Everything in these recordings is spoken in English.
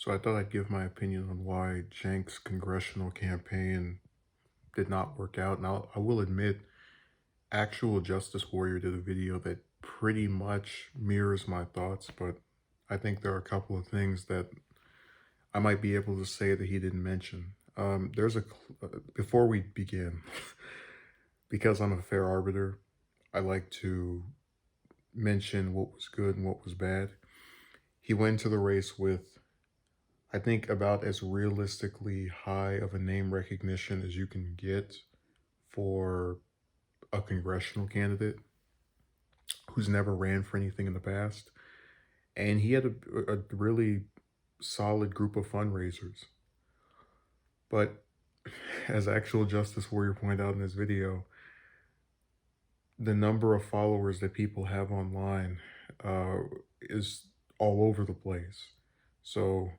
So I thought I'd give my opinion on why Cenk's congressional campaign did not work out. Now, I will admit, Actual Justice Warrior did a video that pretty much mirrors my thoughts, but I think there are a couple of things that I might be able to say that he didn't mention. Before we begin, because I'm a fair arbiter, I like to mention what was good and what was bad. He went to the race with I think about as realistically high of a name recognition as you can get for a congressional candidate who's never ran for anything in the past. And he had a really solid group of fundraisers. But as Actual Justice Warrior pointed out in his video, the number of followers that people have online uh, is all over the place. So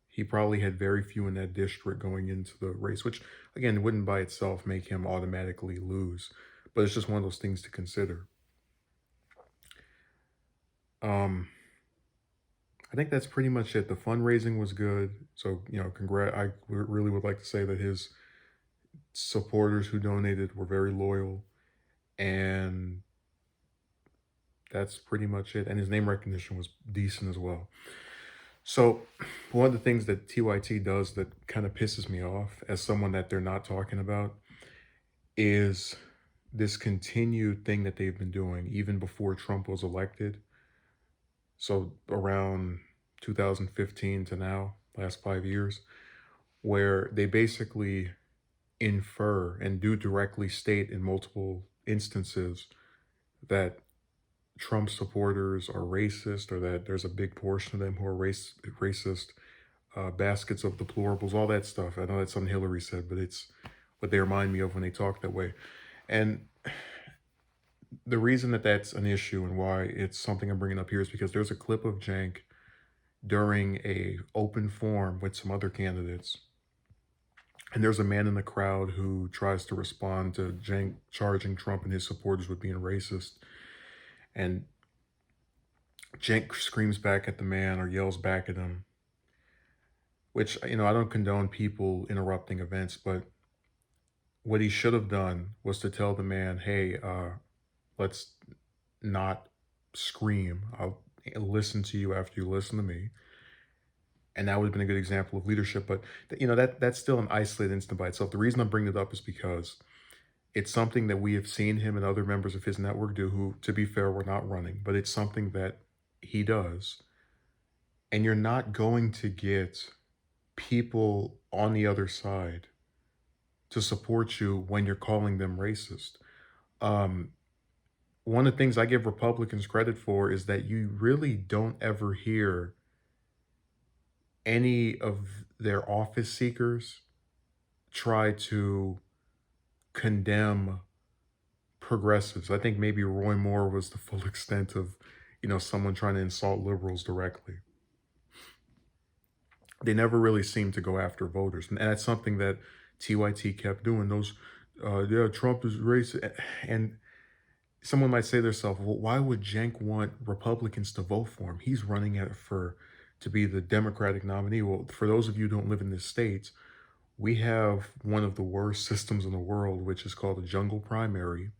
he probably had very few in that district going into the race, which again wouldn't by itself make him automatically lose, but it's just one of those things to consider. Um, I think that's pretty much it. The fundraising was good, so really would like to say that his supporters who donated were very loyal, and that's pretty much it. And his name recognition was decent as well. So, one of the things that TYT does that kind of pisses me off as someone that they're not talking about is this continued thing that they've been doing even before Trump was elected. So around 2015 to now, last 5 years, where they basically infer and do directly state in multiple instances that Trump supporters are racist or that there's a big portion of them who are racist, baskets of deplorables, all that stuff. I know that's something Hillary said, but it's what they remind me of when they talk that way. And the reason that that's an issue and why it's something I'm bringing up here is because there's a clip of Cenk during a open forum with some other candidates, and there's a man in the crowd who tries to respond to Cenk charging Trump and his supporters with being racist, and Cenk screams back at the man or yells back at him, which I don't condone people interrupting events, but what he should have done was to tell the man, "Hey, let's not scream. I'll listen to you after you listen to me." And that would have been a good example of leadership. But that's still an isolated incident by itself. The reason I'm bringing it up is because it's something that we have seen him and other members of his network do, who, to be fair, were not running, but it's something that he does. And you're not going to get people on the other side to support you when you're calling them racist. Um, One of the things I give Republicans credit for is that you really don't ever hear any of their office seekers try to condemn progressives. I think maybe Roy Moore was the full extent of, someone trying to insult liberals directly. They never really seemed to go after voters. And that's something that TYT kept doing. Yeah, Trump is racist. And someone might say to themselves, well, why would Cenk want Republicans to vote for him? He's running to be the Democratic nominee. Well, for those of you who don't live in this state, we have one of the worst systems in the world, which is called a jungle primary,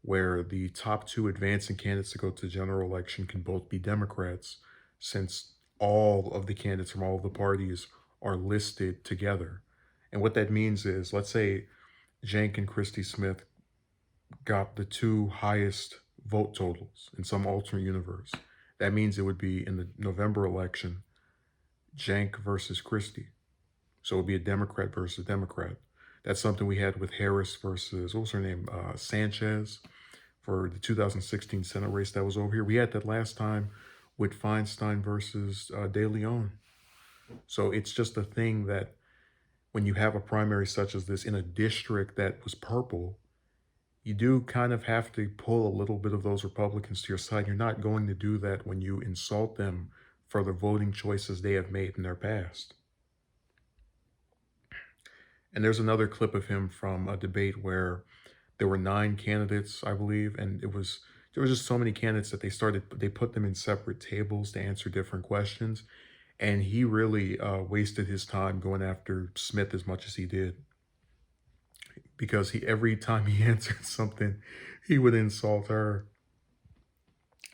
where the top two advancing candidates to go to the general election can both be Democrats, since all of the candidates from all of the parties are listed together. And what that means is, let's say Cenk and Christy Smith got the two highest vote totals in some alternate universe. That means it would be in the November election, Cenk versus Christie. So it would be a Democrat versus a Democrat. That's something we had with Harris versus, what was her name? Sanchez for the 2016 Senate race that was over here. We had that last time with Feinstein versus De Leon. So it's just a thing that when you have a primary such as this in a district that was purple, you do kind of have to pull a little bit of those Republicans to your side. You're not going to do that when you insult them for the voting choices they have made in their past. And there's another clip of him from a debate where there were 9 candidates, I believe, and there was just so many candidates that they put them in separate tables to answer different questions. And he really wasted his time going after Smith as much as he did, because he every time he answered something, he would insult her.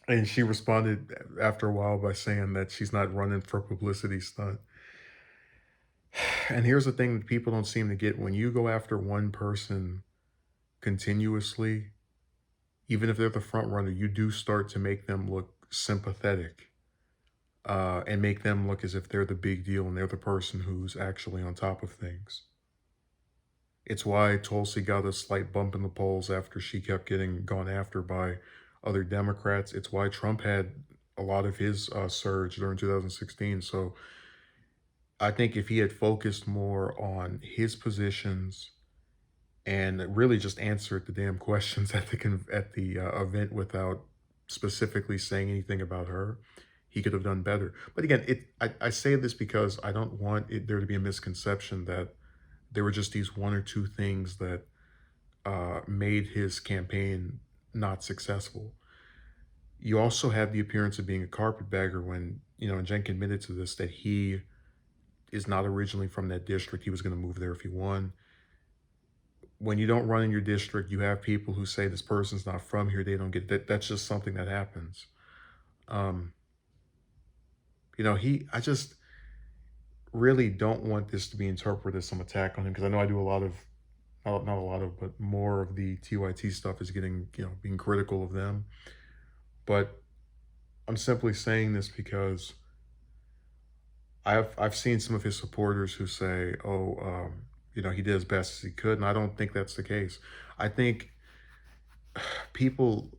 And she responded after a while by saying that she's not running for publicity stunt. And here's the thing that people don't seem to get: when you go after one person continuously, even if they're the front runner, you do start to make them look sympathetic, and make them look as if they're the big deal and they're the person who's actually on top of things. It's why Tulsi got a slight bump in the polls after she kept getting gone after by other Democrats. It's why Trump had a lot of his surge during 2016. So I think if he had focused more on his positions and really just answered the damn questions at the event without specifically saying anything about her, he could have done better. But again, I say this because I don't want there to be a misconception that there were just these one or two things that made his campaign not successful. You also have the appearance of being a carpetbagger when, and Cenk admitted to this, that he is not originally from that district. He was going to move there if he won. When you don't run in your district, you have people who say this person's not from here. They don't get that. That's just something that happens. Um, I just really don't want this to be interpreted as some attack on him, because I know I do a lot of, not a lot of, but more of the TYT stuff is getting, being critical of them. But I'm simply saying this because I've seen some of his supporters who say, "Oh, he did as best as he could," and I don't think that's the case. I think people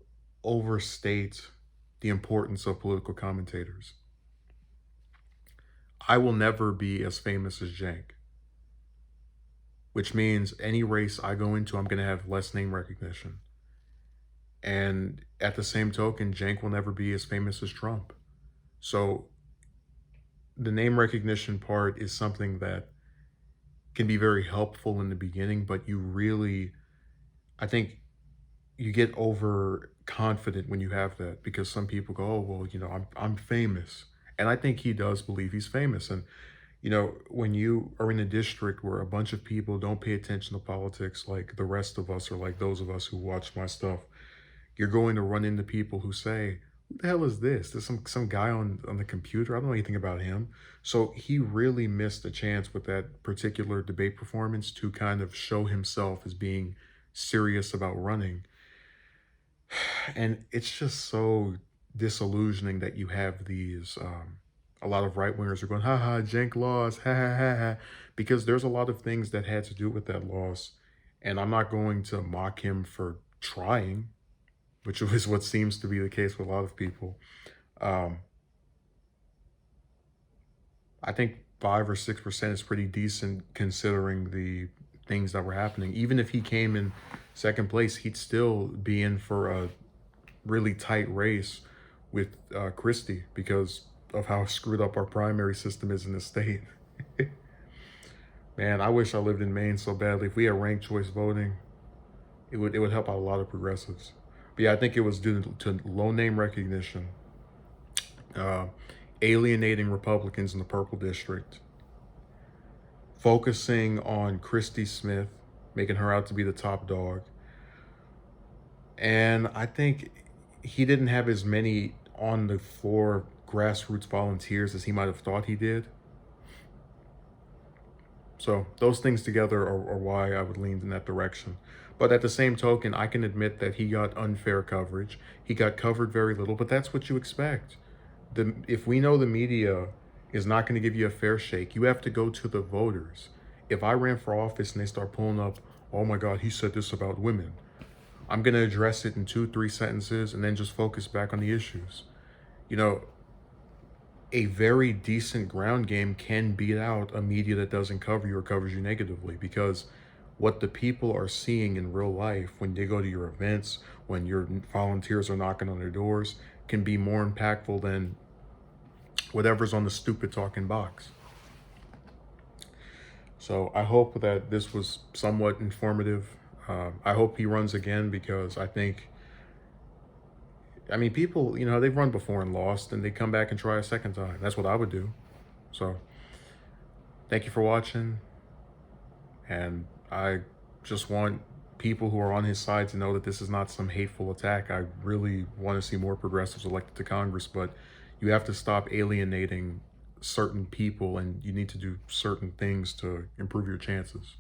overstate the importance of political commentators. I will never be as famous as Cenk, which means any race I go into, I'm going to have less name recognition. And at the same token, Cenk will never be as famous as Trump. So the name recognition part is something that can be very helpful in the beginning, but I think you get overconfident when you have that, because some people go, "Oh, well, I'm famous." And I think he does believe he's famous. And, when you are in a district where a bunch of people don't pay attention to politics like the rest of us, or like those of us who watch my stuff, you're going to run into people who say, "Who the hell is this? There's some guy on the computer. I don't know anything about him." So he really missed a chance with that particular debate performance to kind of show himself as being serious about running. And it's just so disillusioning that you have these a lot of right wingers are going, "Ha ha, Cenk lost, ha ha ha ha," because there's a lot of things that had to do with that loss. And I'm not going to mock him for trying, which is what seems to be the case with a lot of people. Um, I think 5 or 6% is pretty decent considering the things that were happening. Even if he came in second place, he'd still be in for a really tight race with Christie, because of how screwed up our primary system is in the state. Man, I wish I lived in Maine so badly. If we had ranked choice voting, it would help out a lot of progressives. But yeah, I think it was due to low name recognition, uh, alienating Republicans in the purple district, focusing on Christy Smith, making her out to be the top dog. And I think he didn't have as many on the floor grassroots volunteers as he might have thought he did. So those things together are why I would lean in that direction. But at the same token, I can admit that he got unfair coverage. He got covered very little, but that's what you expect. If we know the media is not going to give you a fair shake, you have to go to the voters. If I ran for office and they start pulling up, "Oh my God, he said this about women," I'm going to address it in 2, 3 sentences and then just focus back on the issues. A very decent ground game can beat out a media that doesn't cover you or covers you negatively, because what the people are seeing in real life when they go to your events, when your volunteers are knocking on their doors, can be more impactful than whatever's on the stupid talking box. So I hope that this was somewhat informative. I hope he runs again, because people, they've run before and lost, and they come back and try a second time. That's what I would do. So thank you for watching. And I just want people who are on his side to know that this is not some hateful attack. I really want to see more progressives elected to Congress, but you have to stop alienating certain people and you need to do certain things to improve your chances.